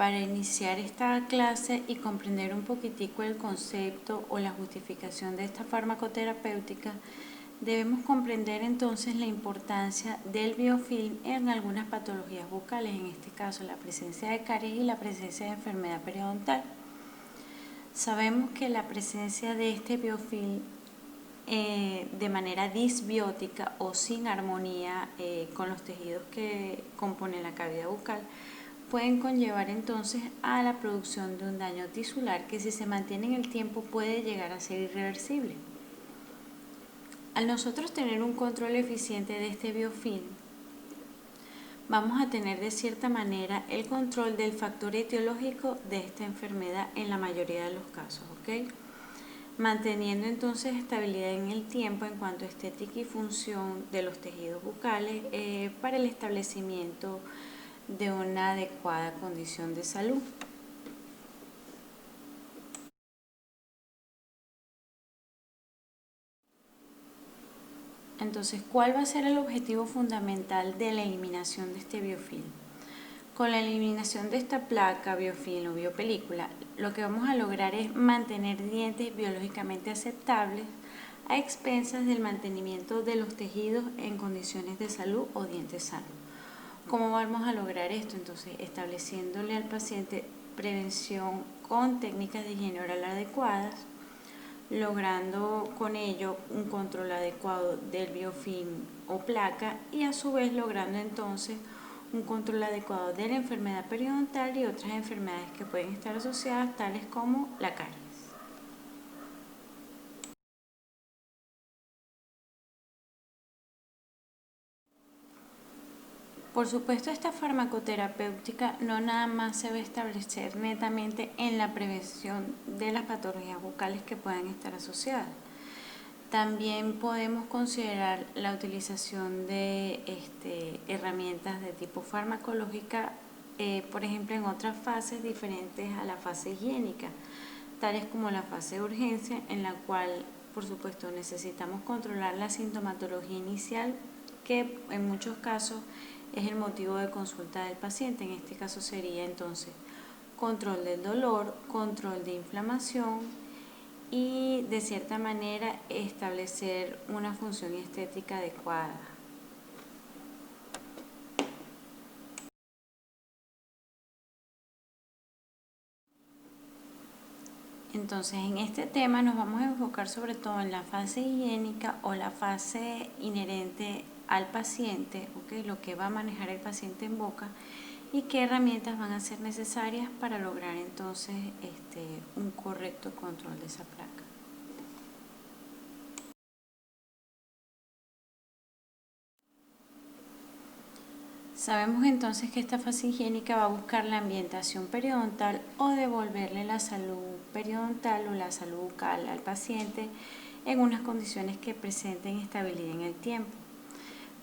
para iniciar esta clase y comprender un poquitico el concepto o la justificación de esta farmacoterapéutica, debemos comprender entonces la importancia del biofilm en algunas patologías bucales, en este caso la presencia de caries y la presencia de enfermedad periodontal. Sabemos que la presencia de este biofilm de manera disbiótica o sin armonía con los tejidos que componen la cavidad bucal pueden conllevar entonces a la producción de un daño tisular que, si se mantiene en el tiempo, puede llegar a ser irreversible. Al nosotros tener un control eficiente de este biofilm, vamos a tener de cierta manera el control del factor etiológico de esta enfermedad en la mayoría de los casos, ¿ok? Manteniendo entonces estabilidad en el tiempo en cuanto a estética y función de los tejidos bucales para el establecimiento de una adecuada condición de salud. Entonces, ¿cuál va a ser el objetivo fundamental de la eliminación de este biofilm? Con la eliminación de esta placa, biofilm o biopelícula, lo que vamos a lograr es mantener dientes biológicamente aceptables a expensas del mantenimiento de los tejidos en condiciones de salud o dientes sanos. ¿Cómo vamos a lograr esto? Entonces, estableciéndole al paciente prevención con técnicas de higiene oral adecuadas, logrando con ello un control adecuado del biofilm o placa y a su vez logrando entonces un control adecuado de la enfermedad periodontal y otras enfermedades que pueden estar asociadas, tales como la caries. Por supuesto, esta farmacoterapéutica no nada más se va a establecer netamente en la prevención de las patologías bucales que puedan estar asociadas. También podemos considerar la utilización de herramientas de tipo farmacológica, por ejemplo, en otras fases diferentes a la fase higiénica, tales como la fase de urgencia, en la cual, por supuesto, necesitamos controlar la sintomatología inicial, que en muchos casos es el motivo de consulta del paciente. En este caso sería entonces control del dolor, control de inflamación y de cierta manera establecer una función estética adecuada. Entonces, en este tema nos vamos a enfocar sobre todo en la fase higiénica o la fase inherente al paciente, ¿okay? Lo que va a manejar el paciente en boca y qué herramientas van a ser necesarias para lograr entonces un correcto control de esa placa. Sabemos entonces que esta fase higiénica va a buscar la ambientación periodontal o devolverle la salud periodontal o la salud bucal al paciente en unas condiciones que presenten estabilidad en el tiempo.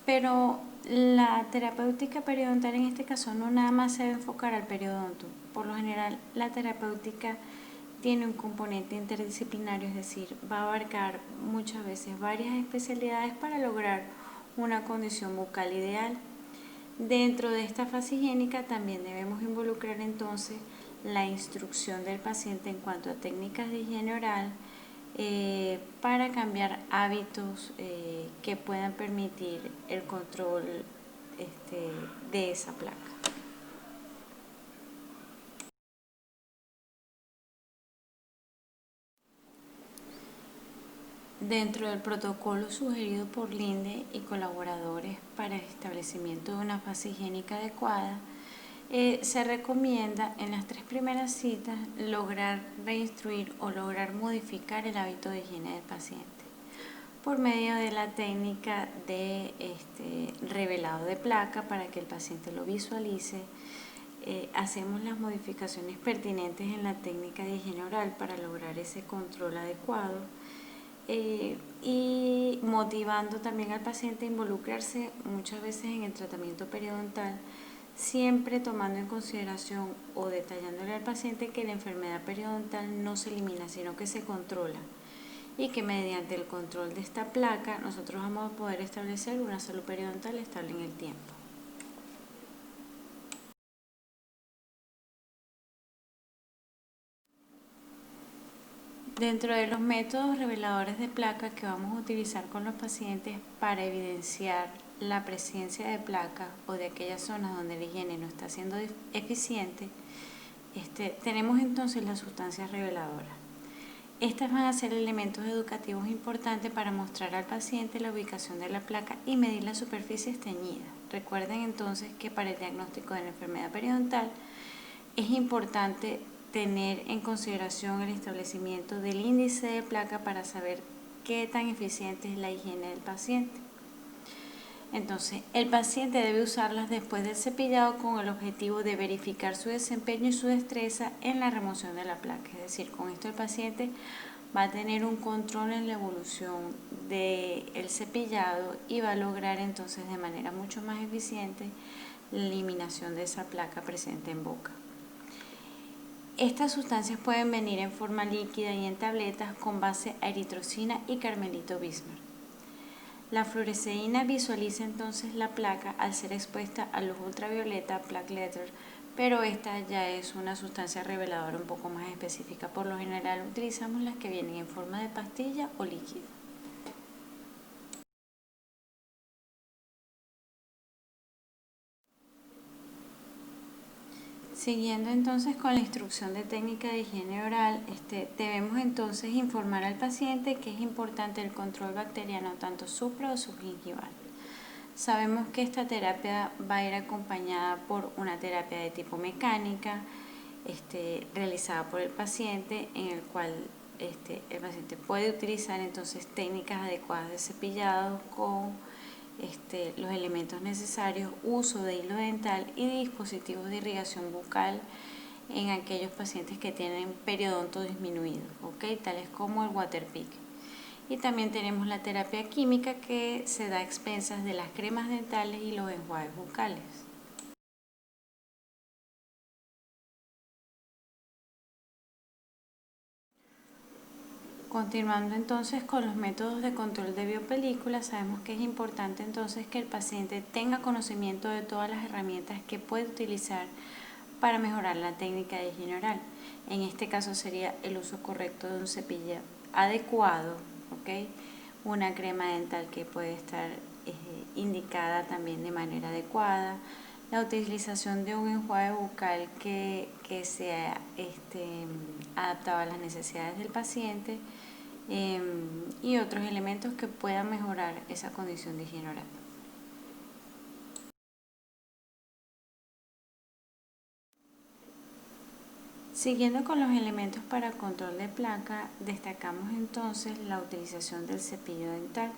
Pero la terapéutica periodontal en este caso no nada más se va a enfocar al periodonto. Por lo general, la terapéutica tiene un componente interdisciplinario, es decir, va a abarcar muchas veces varias especialidades para lograr una condición bucal ideal. Dentro de esta fase higiénica también debemos involucrar entonces la instrucción del paciente en cuanto a técnicas de higiene oral para cambiar hábitos que puedan permitir el control de esa placa. Dentro del protocolo sugerido por Linde y colaboradores para el establecimiento de una fase higiénica adecuada, se recomienda en las 3 primeras citas lograr reinstruir o lograr modificar el hábito de higiene del paciente por medio de la técnica de revelado de placa para que el paciente lo visualice. Hacemos las modificaciones pertinentes en la técnica de higiene oral para lograr ese control adecuado. Y motivando también al paciente a involucrarse muchas veces en el tratamiento periodontal, siempre tomando en consideración o detallándole al paciente que la enfermedad periodontal no se elimina, sino que se controla y que mediante el control de esta placa nosotros vamos a poder establecer una salud periodontal estable en el tiempo. Dentro de los métodos reveladores de placa que vamos a utilizar con los pacientes para evidenciar la presencia de placa o de aquellas zonas donde la higiene no está siendo eficiente, tenemos entonces las sustancias reveladoras. Estas van a ser elementos educativos importantes para mostrar al paciente la ubicación de la placa y medir las superficies teñidas. Recuerden entonces que para el diagnóstico de la enfermedad periodontal es importante tener en consideración el establecimiento del índice de placa para saber qué tan eficiente es la higiene del paciente. Entonces, el paciente debe usarlas después del cepillado con el objetivo de verificar su desempeño y su destreza en la remoción de la placa. Es decir, con esto el paciente va a tener un control en la evolución del cepillado y va a lograr entonces de manera mucho más eficiente la eliminación de esa placa presente en boca. Estas sustancias pueden venir en forma líquida y en tabletas con base a eritrocina y carmelito Bismarck. La fluoresceína visualiza entonces la placa al ser expuesta a luz ultravioleta, plaque letter, pero esta ya es una sustancia reveladora un poco más específica. Por lo general utilizamos las que vienen en forma de pastilla o líquida. Siguiendo entonces con la instrucción de técnica de higiene oral, debemos entonces informar al paciente que es importante el control bacteriano tanto supra o subgingival. Sabemos que esta terapia va a ir acompañada por una terapia de tipo mecánica, realizada por el paciente, en el cual el paciente puede utilizar entonces técnicas adecuadas de cepillado con los elementos necesarios, uso de hilo dental y dispositivos de irrigación bucal en aquellos pacientes que tienen periodonto disminuido, tales como el Waterpik. Y también tenemos la terapia química que se da a expensas de las cremas dentales y los enjuagues bucales. Continuando entonces con los métodos de control de biopelículas, sabemos que es importante entonces que el paciente tenga conocimiento de todas las herramientas que puede utilizar para mejorar la técnica de higiene oral. En este caso sería el uso correcto de un cepillo adecuado, una crema dental que puede estar indicada también de manera adecuada, la utilización de un enjuague bucal que sea adaptado a las necesidades del paciente y otros elementos que puedan mejorar esa condición de higiene oral. Siguiendo con los elementos para control de placa, destacamos entonces la utilización del cepillo dental.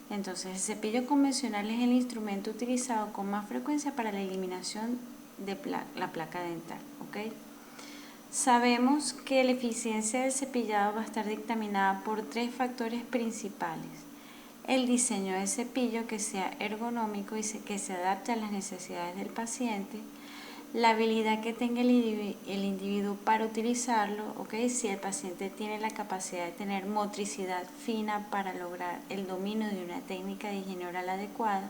Entonces, el cepillo convencional es el instrumento utilizado con más frecuencia para la eliminación de la placa dental. Sabemos que la eficiencia del cepillado va a estar dictaminada por 3 factores principales. El diseño del cepillo que sea ergonómico y que se adapte a las necesidades del paciente, la habilidad que tenga el individuo para utilizarlo, si el paciente tiene la capacidad de tener motricidad fina para lograr el dominio de una técnica de higiene oral adecuada,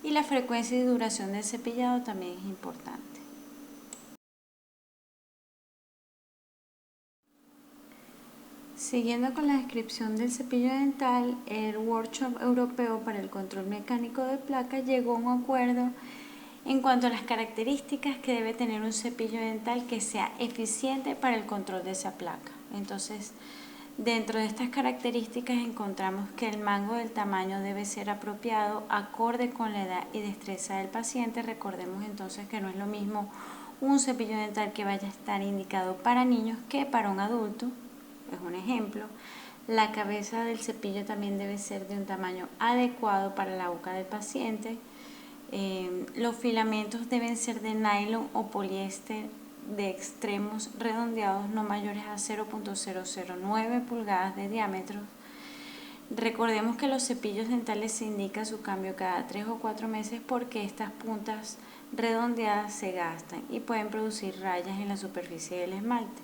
y la frecuencia y duración del cepillado también es importante. Siguiendo con la descripción del cepillo dental, el Workshop Europeo para el Control Mecánico de Placa llegó a un acuerdo en cuanto a las características que debe tener un cepillo dental que sea eficiente para el control de esa placa. Entonces, dentro de estas características encontramos que el mango del tamaño debe ser apropiado, acorde con la edad y destreza del paciente. Recordemos entonces que no es lo mismo un cepillo dental que vaya a estar indicado para niños que para un adulto. Es un ejemplo. La cabeza del cepillo también debe ser de un tamaño adecuado para la boca del paciente. Los filamentos deben ser de nylon o poliéster de extremos redondeados no mayores a 0.009 pulgadas de diámetro. Recordemos que los cepillos dentales se indica su cambio cada 3 o 4 meses porque estas puntas redondeadas se gastan y pueden producir rayas en la superficie del esmalte.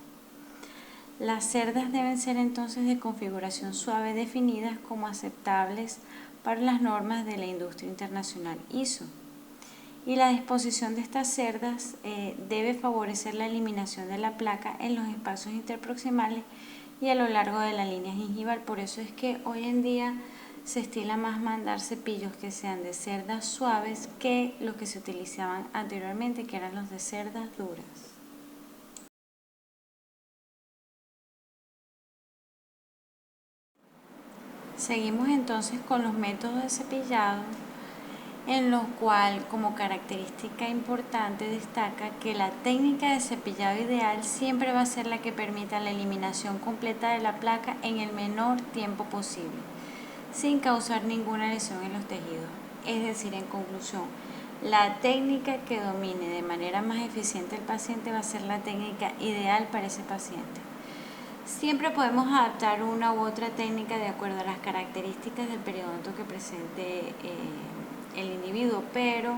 Las cerdas deben ser entonces de configuración suave definidas como aceptables para las normas de la industria internacional ISO. Y la disposición de estas cerdas debe favorecer la eliminación de la placa en los espacios interproximales y a lo largo de la línea gingival. Por eso es que hoy en día se estila más mandar cepillos que sean de cerdas suaves que los que se utilizaban anteriormente, que eran los de cerdas duras. Seguimos entonces con los métodos de cepillado, en los cual como característica importante destaca que la técnica de cepillado ideal siempre va a ser la que permita la eliminación completa de la placa en el menor tiempo posible, sin causar ninguna lesión en los tejidos. Es decir, en conclusión, la técnica que domine de manera más eficiente al paciente va a ser la técnica ideal para ese paciente. Siempre podemos adaptar una u otra técnica de acuerdo a las características del periodonto que presente el individuo, pero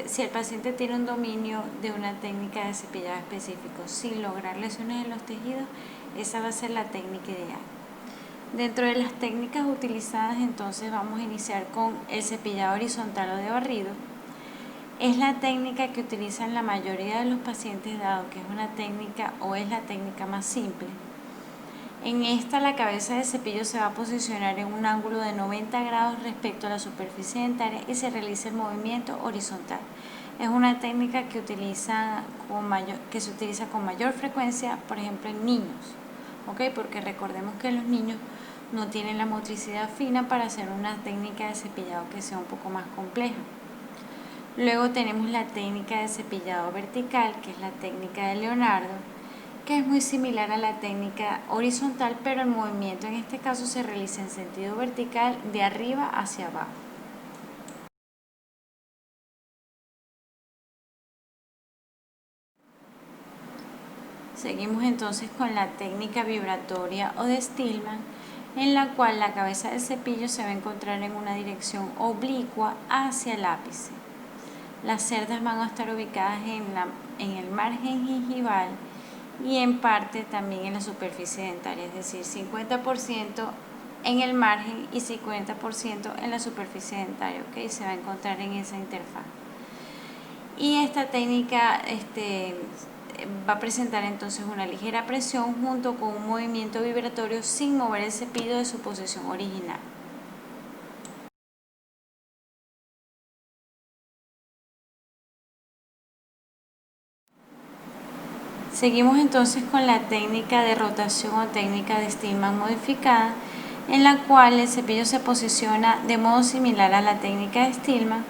si el paciente tiene un dominio de una técnica de cepillado específico sin lograr lesiones en los tejidos, esa va a ser la técnica ideal. Dentro de las técnicas utilizadas, entonces vamos a iniciar con el cepillado horizontal o de barrido. Es la técnica que utilizan la mayoría de los pacientes, dado que es una técnica o es la técnica más simple. En esta, la cabeza del cepillo se va a posicionar en un ángulo de 90 grados respecto a la superficie dentaria y se realiza el movimiento horizontal. Es una técnica que, se utiliza con mayor frecuencia, por ejemplo, en niños, ¿ok? Porque recordemos que los niños no tienen la motricidad fina para hacer una técnica de cepillado que sea un poco más compleja. Luego tenemos la técnica de cepillado vertical, que es la técnica de Leonardo, que es muy similar a la técnica horizontal, pero el movimiento en este caso se realiza en sentido vertical de arriba hacia abajo. Seguimos entonces con la técnica vibratoria o de Stillman, en la cual la cabeza del cepillo se va a encontrar en una dirección oblicua hacia el ápice. Las cerdas van a estar ubicadas en el margen gingival y en parte también en la superficie dentaria, es decir, 50% en el margen y 50% en la superficie dentaria, ¿ok? Se va a encontrar en esa interfaz. Y esta técnica va a presentar entonces una ligera presión junto con un movimiento vibratorio sin mover el cepillo de su posición original. Seguimos entonces con la técnica de rotación o técnica de Stillman modificada, en la cual el cepillo se posiciona de modo similar a la técnica de Stillman,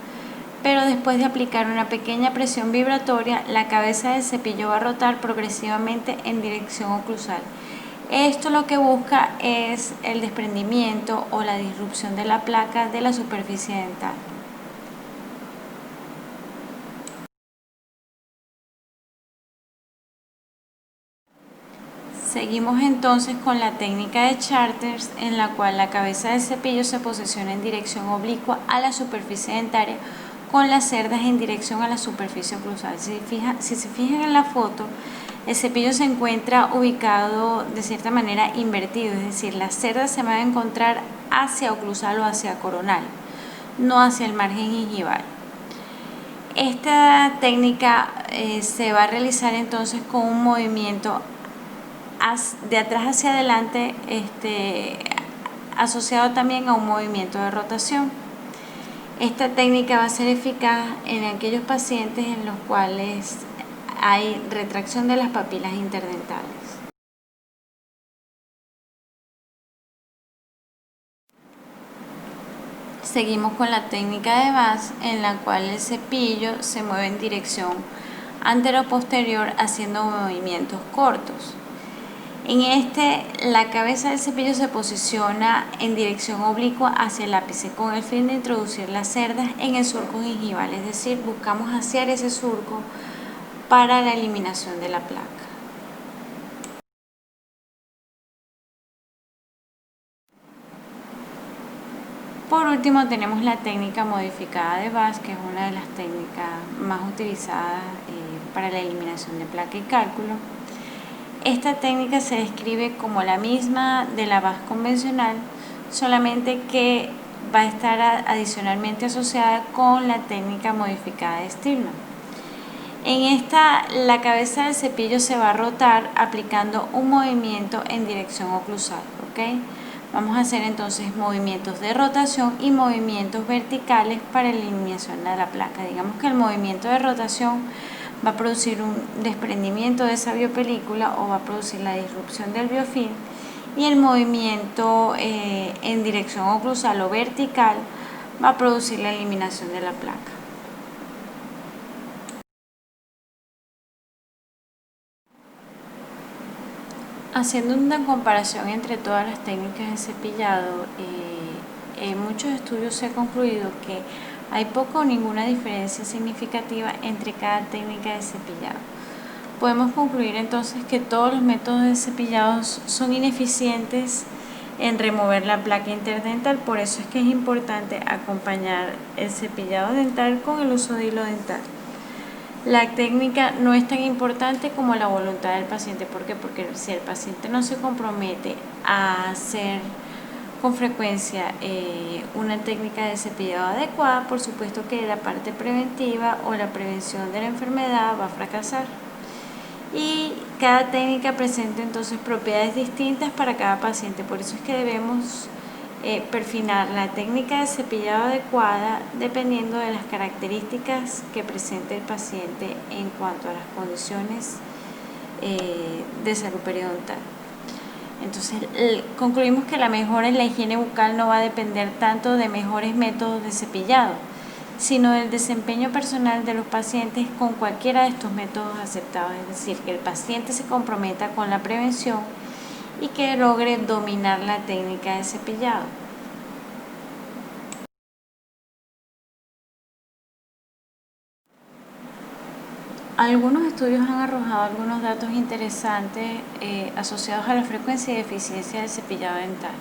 pero después de aplicar una pequeña presión vibratoria, la cabeza del cepillo va a rotar progresivamente en dirección oclusal. Esto lo que busca es el desprendimiento o la disrupción de la placa de la superficie dental. Seguimos entonces con la técnica de Charters, en la cual la cabeza del cepillo se posiciona en dirección oblicua a la superficie dentaria con las cerdas en dirección a la superficie oclusal. Si se fijan en la foto, el cepillo se encuentra ubicado de cierta manera invertido, es decir, las cerdas se van a encontrar hacia oclusal o hacia coronal, no hacia el margen gingival. Esta técnica se va a realizar entonces con un movimiento de atrás hacia adelante, asociado también a un movimiento de rotación. Esta técnica va a ser eficaz en aquellos pacientes en los cuales hay retracción de las papilas interdentales. Seguimos con la técnica de Bass, en la cual el cepillo se mueve en dirección antero-posterior haciendo movimientos cortos. En la cabeza del cepillo se posiciona en dirección oblicua hacia el ápice con el fin de introducir las cerdas en el surco gingival, es decir, buscamos hacer ese surco para la eliminación de la placa. Por último tenemos la técnica modificada de Bass, que es una de las técnicas más utilizadas para la eliminación de placa y cálculo. Esta técnica se describe como la misma de la Bass convencional, solamente que va a estar adicionalmente asociada con la técnica modificada de Stillman. En esta, la cabeza del cepillo se va a rotar aplicando un movimiento en dirección oclusal, ¿ok? Vamos a hacer entonces movimientos de rotación y movimientos verticales para la eliminación de la placa. Digamos que el movimiento de rotación va a producir un desprendimiento de esa biopelícula o va a producir la disrupción del biofilm, y el movimiento en dirección oclusal o vertical va a producir la eliminación de la placa. Haciendo una comparación entre todas las técnicas de cepillado, en muchos estudios se ha concluido que hay poca o ninguna diferencia significativa entre cada técnica de cepillado. Podemos concluir entonces que todos los métodos de cepillado son ineficientes en remover la placa interdental, por eso es que es importante acompañar el cepillado dental con el uso de hilo dental. La técnica no es tan importante como la voluntad del paciente. ¿Por qué? Porque si el paciente no se compromete a hacer con frecuencia una técnica de cepillado adecuada, por supuesto que la parte preventiva o la prevención de la enfermedad va a fracasar. Y cada técnica presenta entonces propiedades distintas para cada paciente. Por eso es que debemos perfilar la técnica de cepillado adecuada dependiendo de las características que presente el paciente en cuanto a las condiciones de salud periodontal. Entonces, concluimos que la mejora en la higiene bucal no va a depender tanto de mejores métodos de cepillado, sino del desempeño personal de los pacientes con cualquiera de estos métodos aceptados, es decir, que el paciente se comprometa con la prevención y que logre dominar la técnica de cepillado. Algunos estudios han arrojado algunos datos interesantes asociados a la frecuencia y eficiencia del cepillado dental.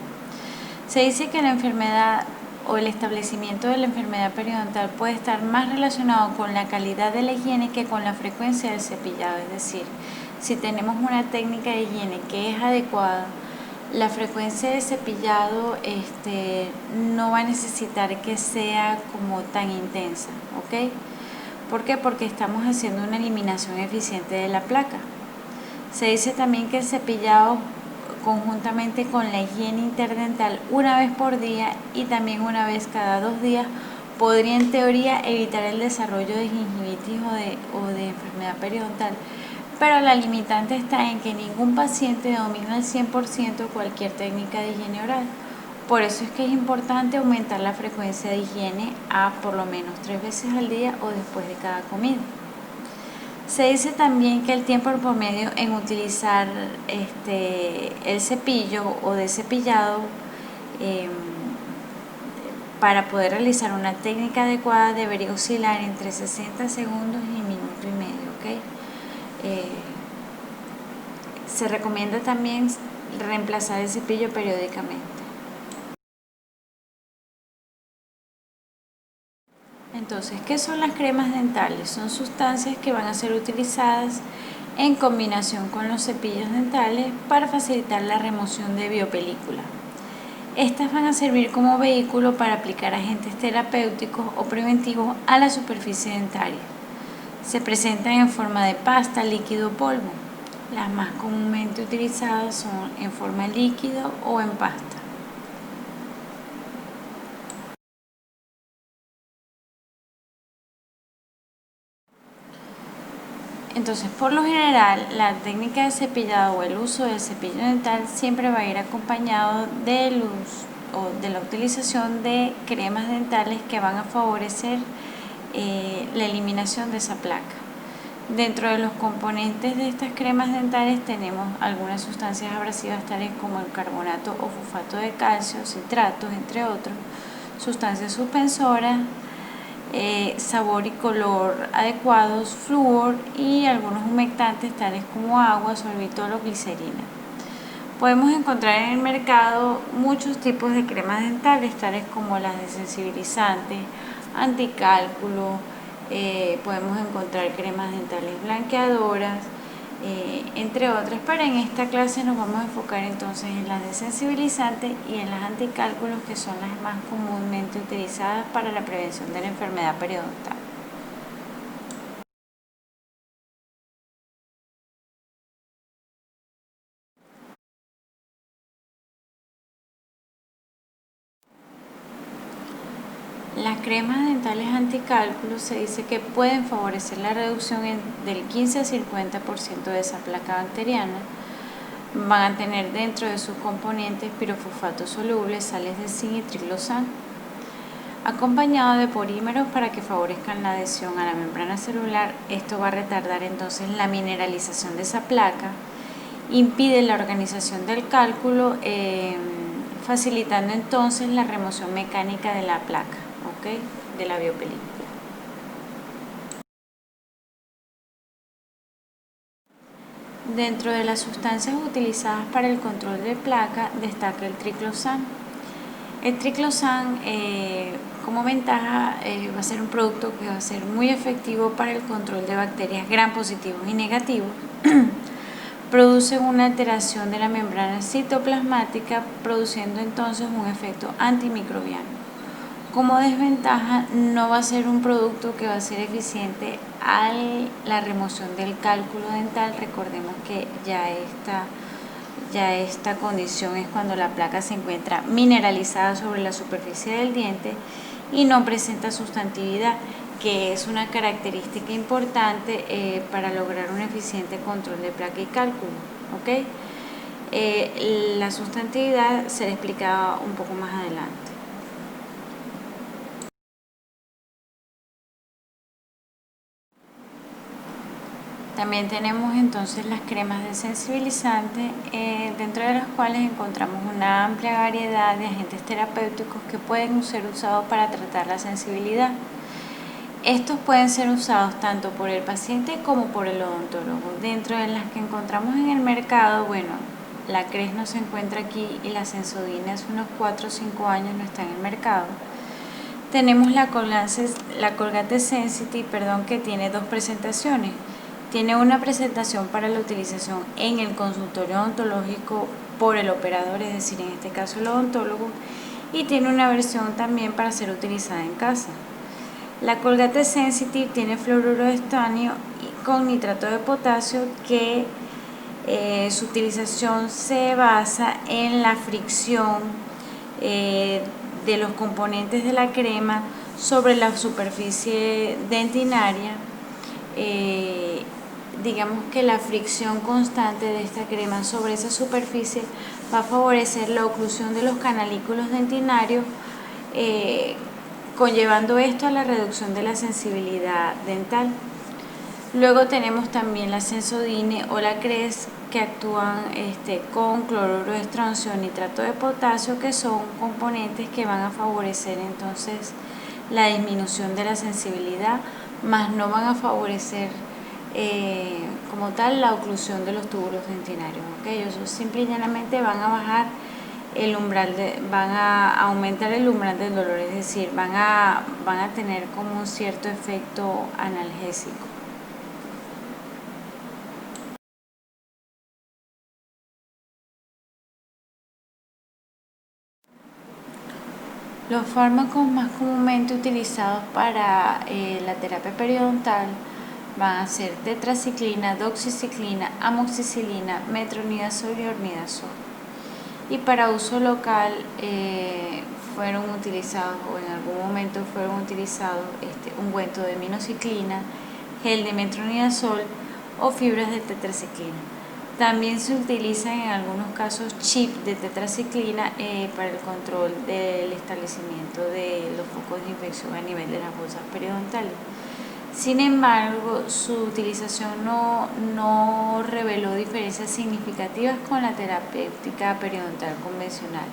Se dice que la enfermedad o el establecimiento de la enfermedad periodontal puede estar más relacionado con la calidad de la higiene que con la frecuencia del cepillado, es decir, si tenemos una técnica de higiene que es adecuada, la frecuencia de cepillado no va a necesitar que sea como tan intensa, ¿ok? ¿Por qué? Porque estamos haciendo una eliminación eficiente de la placa. Se dice también que el cepillado conjuntamente con la higiene interdental una vez por día y también una vez cada 2 días podría en teoría evitar el desarrollo de gingivitis o de enfermedad periodontal, pero la limitante está en que ningún paciente domina al 100% cualquier técnica de higiene oral. Por eso es que es importante aumentar la frecuencia de higiene a por lo menos 3 veces al día o después de cada comida. Se dice también que el tiempo promedio en utilizar el cepillo o descepillado para poder realizar una técnica adecuada debería oscilar entre 60 segundos y minuto y medio, ¿ok? Se recomienda también reemplazar el cepillo periódicamente. Entonces, ¿qué son las cremas dentales? Son sustancias que van a ser utilizadas en combinación con los cepillos dentales para facilitar la remoción de biopelícula. Estas van a servir como vehículo para aplicar agentes terapéuticos o preventivos a la superficie dentaria. Se presentan en forma de pasta, líquido o polvo. Las más comúnmente utilizadas son en forma líquido o en pasta. Entonces, por lo general, la técnica de cepillado o el uso del cepillo dental siempre va a ir acompañado del uso o de la utilización de cremas dentales que van a favorecer la eliminación de esa placa. Dentro de los componentes de estas cremas dentales tenemos algunas sustancias abrasivas tales como el carbonato o fosfato de calcio, citratos, entre otros, sustancias suspensoras, sabor y color adecuados, flúor y algunos humectantes tales como agua, sorbitol o glicerina. Podemos encontrar en el mercado muchos tipos de cremas dentales tales como las desensibilizantes, anticálculo, podemos encontrar cremas dentales blanqueadoras, entre otras, pero en esta clase nos vamos a enfocar entonces en las desensibilizantes y en las anticálculos, que son las más comúnmente utilizadas para la prevención de la enfermedad periodontal. Las cremas dentales anticálculos se dice que pueden favorecer la reducción del 15 al 50% de esa placa bacteriana. Van a tener dentro de sus componentes pirofosfato solubles, sales de zinc y triclosan, acompañado de polímeros para que favorezcan la adhesión a la membrana celular. Esto va a retardar entonces la mineralización de esa placa, impide la organización del cálculo, facilitando entonces la remoción mecánica de la placa, ¿ok?, de la biopelícula. Dentro de las sustancias utilizadas para el control de placa destaca el triclosan. El triclosan, como ventaja, va a ser un producto que va a ser muy efectivo para el control de bacterias gram positivos y negativos. Produce una alteración de la membrana citoplasmática, produciendo entonces un efecto antimicrobiano. Como desventaja, no va a ser un producto que va a ser eficiente a la remoción del cálculo dental. Recordemos que ya esta condición es cuando la placa se encuentra mineralizada sobre la superficie del diente y no presenta sustantividad, que es una característica importante para lograr un eficiente control de placa y cálculo, ¿ok? La sustantividad se le explicaba un poco más adelante. También tenemos entonces las cremas desensibilizantes, dentro de las cuales encontramos una amplia variedad de agentes terapéuticos que pueden ser usados para tratar la sensibilidad. Estos pueden ser usados tanto por el paciente como por el odontólogo. Dentro de las que encontramos en el mercado, bueno, la Cres no se encuentra aquí y la Sensodyne hace unos 4 o 5 años no está en el mercado. Tenemos la Colgate Sensitive, que tiene dos presentaciones. Tiene una presentación para la utilización en el consultorio odontológico por el operador, es decir, en este caso el odontólogo, y tiene una versión también para ser utilizada en casa. La Colgate Sensitive tiene fluoruro de estanio con nitrato de potasio, que su utilización se basa en la fricción de los componentes de la crema sobre la superficie dentinaria. Digamos que la fricción constante de esta crema sobre esa superficie va a favorecer la oclusión de los canalículos dentinarios, conllevando esto a la reducción de la sensibilidad dental. Luego tenemos también la Sensodyne o la Cres, que actúan con cloruro de estroncio, nitrato de potasio, que son componentes que van a favorecer entonces la disminución de la sensibilidad, más no van a favorecer como tal la oclusión de los túbulos dentinarios, Ellos simple y llanamente van a bajar el umbral, van a aumentar el umbral del dolor, es decir, van a tener como un cierto efecto analgésico. Los fármacos más comúnmente utilizados para la terapia periodontal van a ser tetraciclina, doxiciclina, amoxicilina, metronidazol y ornidazol. Y para uso local fueron utilizados, o en algún momento fueron utilizados ungüento de minoxiclina, gel de metronidazol o fibras de tetraciclina. También se utilizan en algunos casos chips de tetraciclina para el control del establecimiento de los focos de infección a nivel de las bolsas periodontales. Sin embargo, su utilización no reveló diferencias significativas con la terapéutica periodontal convencional.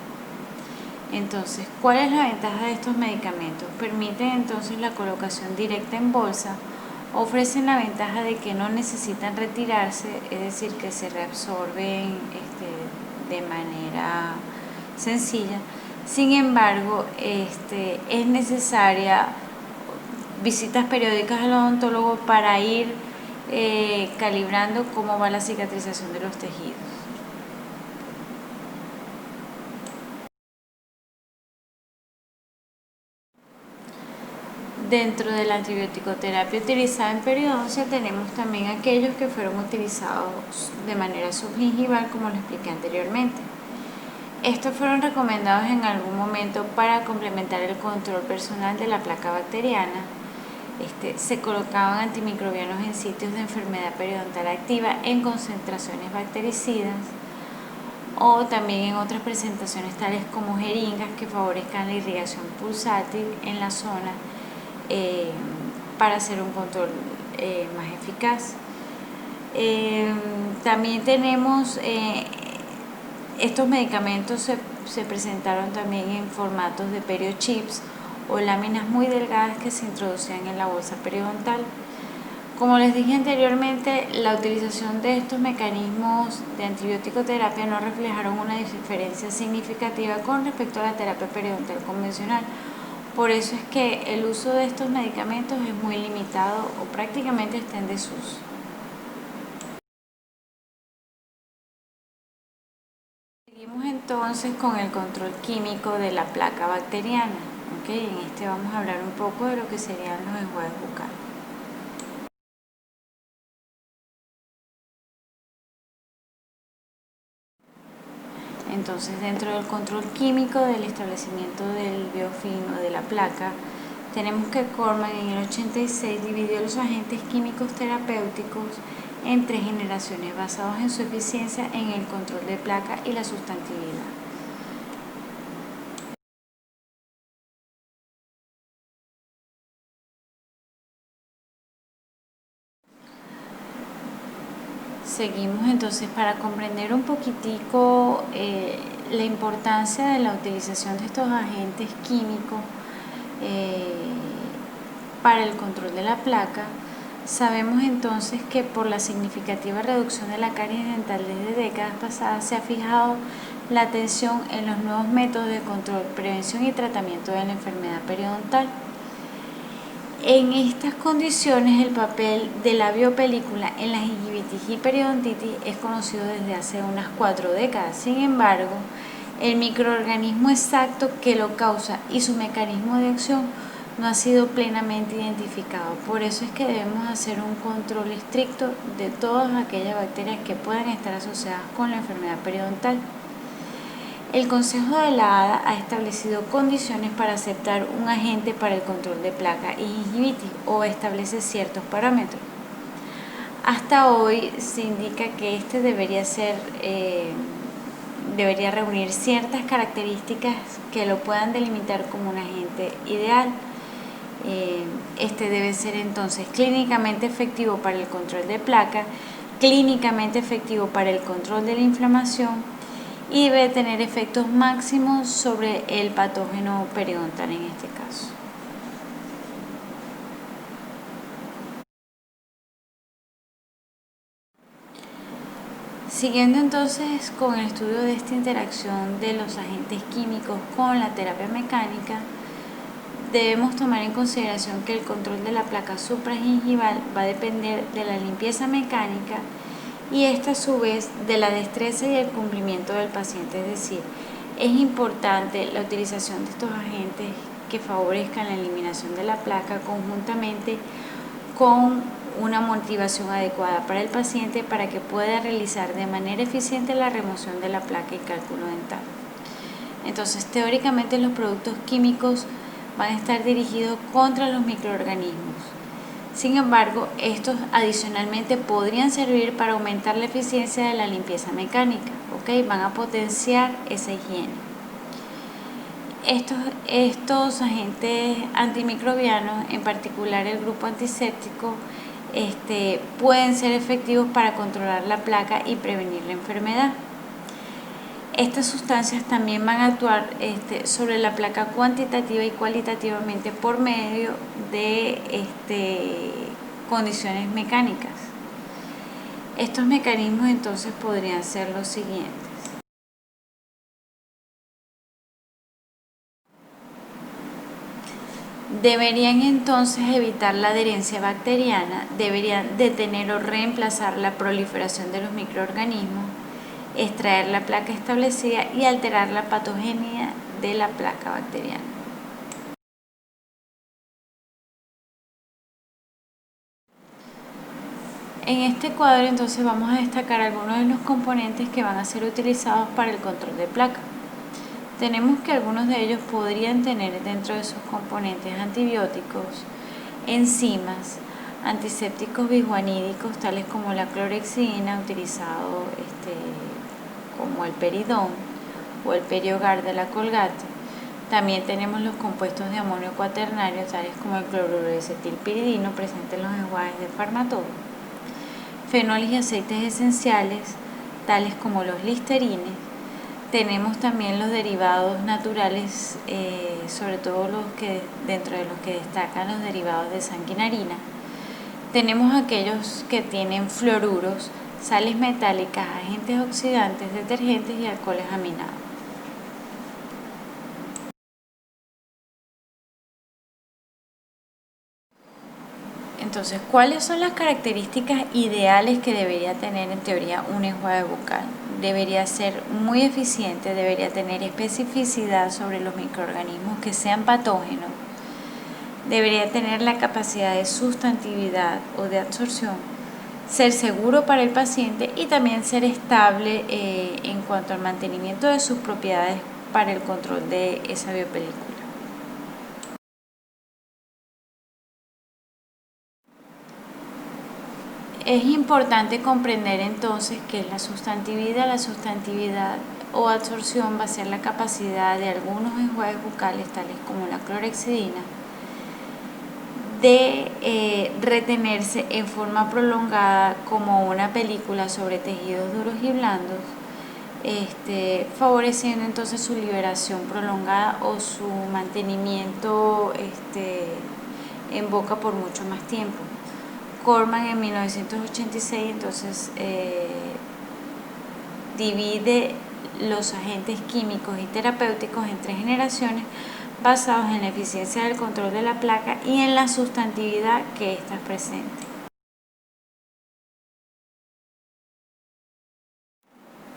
Entonces, ¿cuál es la ventaja de estos medicamentos? Permiten entonces la colocación directa en bolsa, ofrecen la ventaja de que no necesitan retirarse, es decir, que se reabsorben de manera sencilla. Sin embargo, es necesaria visitas periódicas al odontólogo para ir calibrando cómo va la cicatrización de los tejidos. Dentro de la antibiótico-terapia utilizada en periodoncia tenemos también aquellos que fueron utilizados de manera subgingival, como lo expliqué anteriormente. Estos fueron recomendados en algún momento para complementar el control personal de la placa bacteriana. Se colocaban antimicrobianos en sitios de enfermedad periodontal activa en concentraciones bactericidas o también en otras presentaciones tales como jeringas que favorezcan la irrigación pulsátil en la zona para hacer un control más eficaz. También tenemos estos medicamentos se presentaron también en formatos de periochips o láminas muy delgadas que se introducían en la bolsa periodontal. Como les dije anteriormente, la utilización de estos mecanismos de antibiótico-terapia no reflejaron una diferencia significativa con respecto a la terapia periodontal convencional. Por eso es que el uso de estos medicamentos es muy limitado o prácticamente está en desuso. Seguimos entonces con el control químico de la placa bacteriana. En vamos a hablar un poco de lo que serían los enjuagues bucales. Entonces, dentro del control químico del establecimiento del biofilm o de la placa, tenemos que Corman en el 86 dividió los agentes químicos terapéuticos en 3 generaciones basados en su eficiencia en el control de placa y la sustantividad. Seguimos entonces para comprender un poquitico la importancia de la utilización de estos agentes químicos para el control de la placa. Sabemos entonces que por la significativa reducción de la caries dental desde décadas pasadas se ha fijado la atención en los nuevos métodos de control, prevención y tratamiento de la enfermedad periodontal. En estas condiciones, el papel de la biopelícula en la gingivitis y periodontitis es conocido desde hace unas 4 décadas. Sin embargo, el microorganismo exacto que lo causa y su mecanismo de acción no ha sido plenamente identificado. Por eso es que debemos hacer un control estricto de todas aquellas bacterias que puedan estar asociadas con la enfermedad periodontal. El Consejo de la ADA ha establecido condiciones para aceptar un agente para el control de placa y gingivitis o establece ciertos parámetros. Hasta hoy se indica que debería reunir ciertas características que lo puedan delimitar como un agente ideal. Debe ser entonces clínicamente efectivo para el control de placa, clínicamente efectivo para el control de la inflamación y debe tener efectos máximos sobre el patógeno periodontal en este caso. Siguiendo entonces con el estudio de esta interacción de los agentes químicos con la terapia mecánica, debemos tomar en consideración que el control de la placa supragingival va a depender de la limpieza mecánica y esta a su vez de la destreza y el cumplimiento del paciente, es decir, es importante la utilización de estos agentes que favorezcan la eliminación de la placa conjuntamente con una motivación adecuada para el paciente para que pueda realizar de manera eficiente la remoción de la placa y cálculo dental. Entonces, teóricamente los productos químicos van a estar dirigidos contra los microorganismos. Sin embargo, estos adicionalmente podrían servir para aumentar la eficiencia de la limpieza mecánica, van a potenciar esa higiene. Estos agentes antimicrobianos, en particular el grupo antiséptico, pueden ser efectivos para controlar la placa y prevenir la enfermedad. Estas sustancias también van a actuar sobre la placa cuantitativa y cualitativamente por medio de condiciones mecánicas. Estos mecanismos entonces podrían ser los siguientes. Deberían entonces evitar la adherencia bacteriana, deberían detener o reemplazar la proliferación de los microorganismos, extraer la placa establecida y alterar la patogenia de la placa bacteriana. En este cuadro entonces vamos a destacar algunos de los componentes que van a ser utilizados para el control de placa. Tenemos que algunos de ellos podrían tener dentro de sus componentes antibióticos, enzimas, antisépticos bisguanídicos tales como la clorhexidina, utilizado como el peridón o el periogar de la Colgate. También tenemos los compuestos de amonio cuaternario tales como el cloruro de acetilpiridino presente en los enjuagues de Farmatodo. Fenoles y aceites esenciales tales como los listerines. Tenemos también los derivados naturales, sobre todo dentro de los que destacan los derivados de sanguinarina. Tenemos aquellos que tienen fluoruros, sales metálicas, agentes oxidantes, detergentes y alcoholes aminados. Entonces, ¿cuáles son las características ideales que debería tener en teoría un enjuague bucal? Debería ser muy eficiente, debería tener especificidad sobre los microorganismos que sean patógenos, debería tener la capacidad de sustantividad o de absorción, ser seguro para el paciente y también ser estable en cuanto al mantenimiento de sus propiedades para el control de esa biopelícula. Es importante comprender entonces que la sustantividad o absorción va a ser la capacidad de algunos enjuagues bucales, tales como la clorhexidina, de retenerse en forma prolongada como una película sobre tejidos duros y blandos, favoreciendo entonces su liberación prolongada o su mantenimiento en boca por mucho más tiempo. Corman en 1986 entonces divide los agentes químicos y terapéuticos en 3 generaciones basados en la eficiencia del control de la placa y en la sustantividad que ésta presente.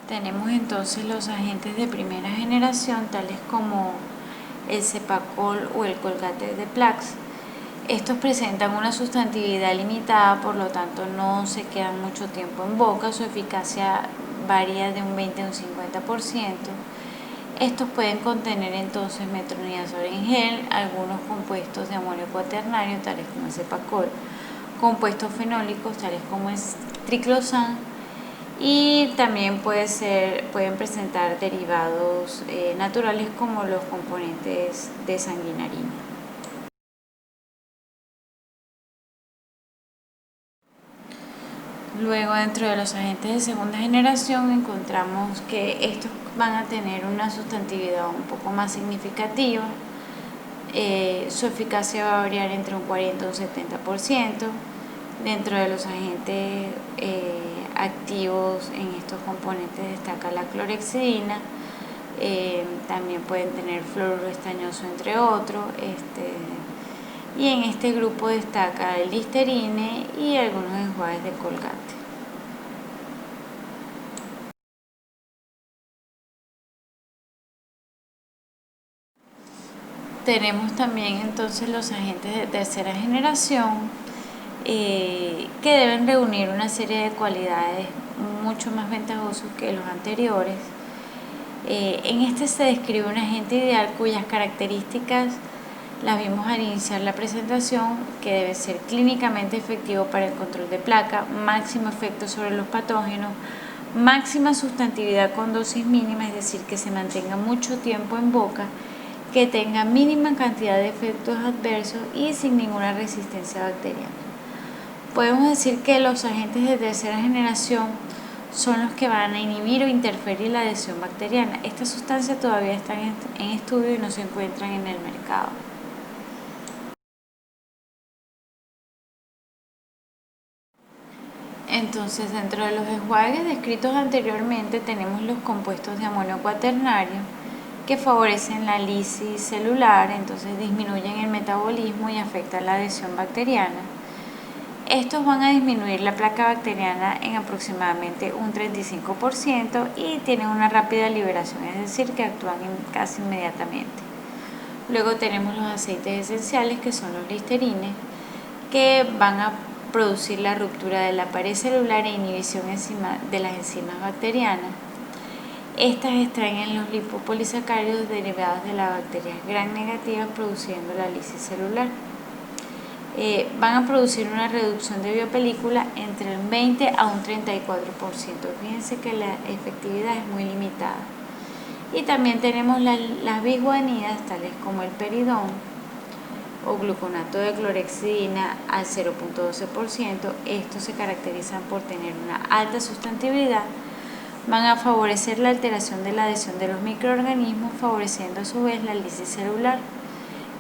Tenemos entonces los agentes de primera generación tales como el Cepacol o el Colgate de Plaques. Estos presentan una sustantividad limitada, por lo tanto no se quedan mucho tiempo en boca, su eficacia varía de un 20 a un 50%. Estos pueden contener entonces metronidazol en gel, algunos compuestos de amonio cuaternario tales como el Cepacol, compuestos fenólicos tales como el triclosan y también pueden presentar derivados naturales como los componentes de sanguinarina. Luego, dentro de los agentes de segunda generación, encontramos que estos van a tener una sustantividad un poco más significativa. Su eficacia va a variar entre un 40 y un 70%. Dentro de los agentes activos en estos componentes destaca la clorhexidina. También pueden tener fluoruro estañoso, entre otros. Y en este grupo destaca el Listerine y algunos enjuagues de Colgate. Tenemos también entonces los agentes de tercera generación que deben reunir una serie de cualidades mucho más ventajosos que los anteriores. En este se describe un agente ideal cuyas características las vimos al iniciar la presentación, que debe ser clínicamente efectivo para el control de placa, máximo efecto sobre los patógenos, máxima sustantividad con dosis mínima, es decir, que se mantenga mucho tiempo en boca, que tenga mínima cantidad de efectos adversos y sin ninguna resistencia bacteriana. Podemos decir que los agentes de tercera generación son los que van a inhibir o interferir la adhesión bacteriana. Estas sustancias todavía están en estudio y no se encuentran en el mercado. Entonces, dentro de los enjuagues descritos anteriormente tenemos los compuestos de amonio cuaternario que favorecen la lisis celular, entonces disminuyen el metabolismo y afectan la adhesión bacteriana. Estos van a disminuir la placa bacteriana en aproximadamente un 35% y tienen una rápida liberación, es decir, que actúan casi inmediatamente. Luego tenemos los aceites esenciales, que son los listerines, que van a producir la ruptura de la pared celular e inhibición de las enzimas bacterianas. Estas extraen los lipopolisacáridos derivados de las bacterias gram negativas produciendo la lisis celular. Van a producir una reducción de biopelícula entre el 20 a un 34%. Fíjense que la efectividad es muy limitada. Y también tenemos las bisguanidas, tales como el peridón o gluconato de clorhexidina al 0.12%. Estos se caracterizan por tener una alta sustantividad. Van a favorecer la alteración de la adhesión de los microorganismos, favoreciendo a su vez la lisis celular.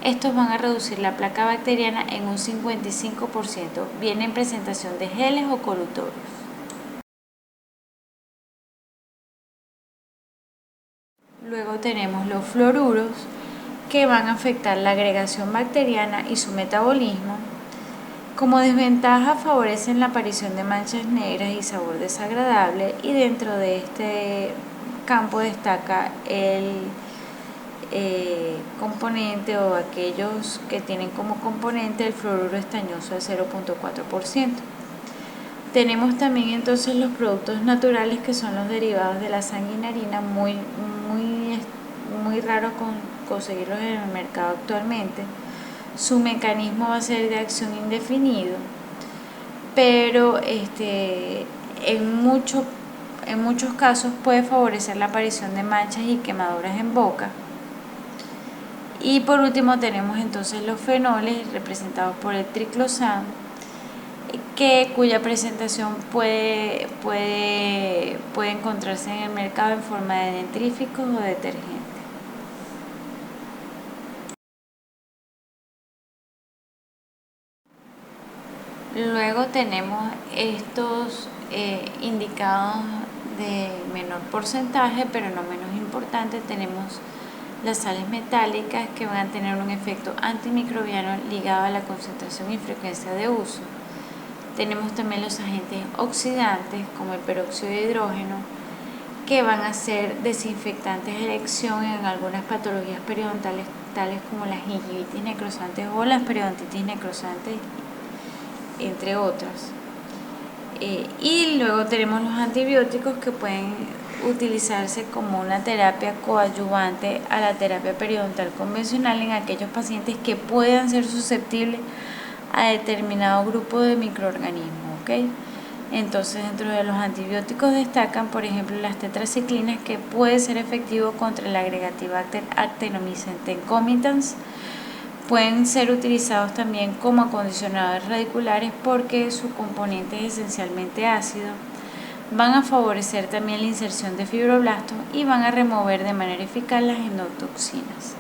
Estos van a reducir la placa bacteriana en un 55%, bien en presentación de geles o colutorios. Luego tenemos los fluoruros, que van a afectar la agregación bacteriana y su metabolismo. Como desventaja, favorecen la aparición de manchas negras y sabor desagradable, y dentro de este campo destaca el componente o aquellos que tienen como componente el fluoruro estañoso de 0.4%. Tenemos también entonces los productos naturales, que son los derivados de la sanguinarina, muy raro conseguirlos en el mercado actualmente. Su mecanismo va a ser de acción indefinido, pero en muchos casos puede favorecer la aparición de manchas y quemaduras en boca. Y por último tenemos entonces los fenoles, representados por el triclosan, cuya presentación puede encontrarse en el mercado en forma de dentríficos o detergentes. Luego tenemos estos indicados de menor porcentaje, pero no menos importante. Tenemos las sales metálicas, que van a tener un efecto antimicrobiano ligado a la concentración y frecuencia de uso. Tenemos también los agentes oxidantes, como el peróxido de hidrógeno, que van a ser desinfectantes de elección en algunas patologías periodontales, tales como las gingivitis necrosantes o las periodontitis necrosantes, entre otras. Y luego tenemos los antibióticos, que pueden utilizarse como una terapia coadyuvante a la terapia periodontal convencional en aquellos pacientes que puedan ser susceptibles a determinado grupo de microorganismos, ¿ok? Entonces, dentro de los antibióticos destacan, por ejemplo, las tetraciclinas, que puede ser efectivo contra la Agregatibacter actinomyces concomitans. Pueden ser utilizados también como acondicionadores radiculares porque su componente es esencialmente ácido. Van a favorecer también la inserción de fibroblastos y van a remover de manera eficaz las endotoxinas.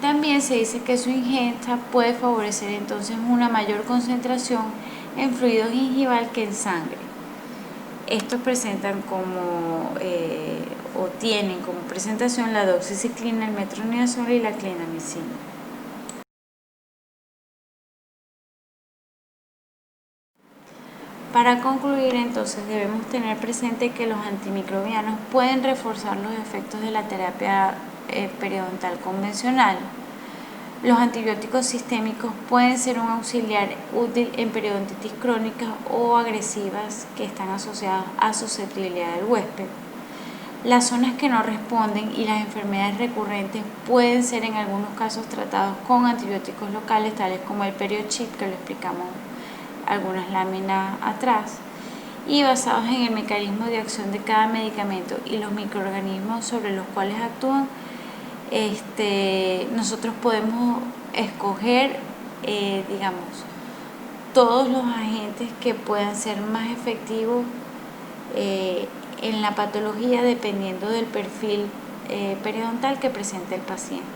También se dice que su ingesta puede favorecer entonces una mayor concentración en fluido gingival que en sangre. Estos presentan o tienen como presentación la doxiciclina, el metronidazol y la clindamicina. Para concluir, entonces, debemos tener presente que los antimicrobianos pueden reforzar los efectos de la terapia periodontal convencional. Los antibióticos sistémicos pueden ser un auxiliar útil en periodontitis crónicas o agresivas que están asociadas a susceptibilidad del huésped. Las zonas que no responden y las enfermedades recurrentes pueden ser en algunos casos tratados con antibióticos locales, tales como el periochip, que lo explicamos algunas láminas atrás, y basados en el mecanismo de acción de cada medicamento y los microorganismos sobre los cuales actúan. Nosotros podemos escoger, todos los agentes que puedan ser más efectivos en la patología, dependiendo del perfil periodontal que presente el paciente.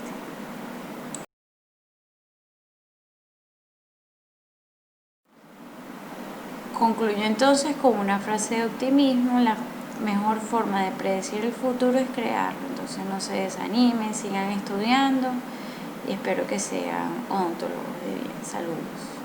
Concluyo entonces con una frase de optimismo: la mejor forma de predecir el futuro es crearlo. Entonces no se desanimen, sigan estudiando y espero que sean odontólogos de bien. Saludos.